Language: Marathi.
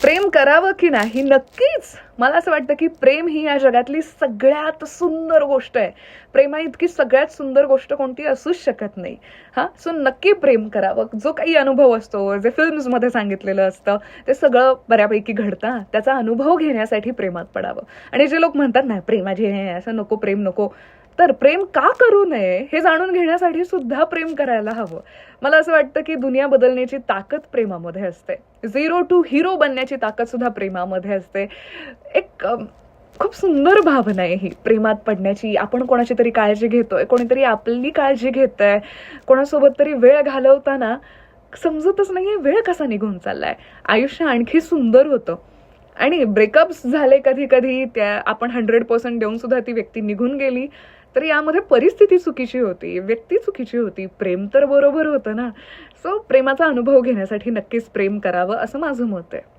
प्रेम करावं की नाही? नक्कीच. मला असं वाटतं की प्रेम ही या जगातली सगळ्यात सुंदर गोष्ट आहे. प्रेमाइतकी सगळ्यात सुंदर गोष्ट कोणती असूच शकत नाही. हां, सो नक्की प्रेम करावं. जो काही अनुभव असतो, जे फिल्म्समध्ये सांगितलेलं असतं, ते सगळं बऱ्यापैकी घडतं हां. त्याचा अनुभव घेण्यासाठी प्रेमात पडावं. आणि जे लोक म्हणतात ना, प्रेमाची हे असं नको, प्रेम नको. तर प्रेम का करू नये हे जाणून घेण्यासाठी सुद्धा प्रेम करायला हवं. मला असं वाटतं की दुनिया बदलण्याची ताकद प्रेमामध्ये असते. झिरो टू हिरो बनण्याची ताकद सुद्धा प्रेमामध्ये असते. एक खूप सुंदर भावना आहे ही प्रेमात पडण्याची. आपण कोणाची तरी काळजी घेतोय, कोणीतरी आपली काळजी घेतंय, कोणासोबत तरी वेळ घालवताना समजतच नाहीये वेळ कसा निघून चाललाय. आयुष्य आणखी सुंदर होतं. आणि ब्रेकअप्स झाले कधी-कधी, त्या आपण 100% देऊन सुद्धा ती व्यक्ती निघून गेली. तर यामध्ये परिस्थिती चुकीची होती, व्यक्ती चुकीची होती, प्रेम तर बरोबर होतं ना. सो प्रेमाचा अनुभव घेण्यासाठी नक्कीच प्रेम करावं असं माझं मत आहे.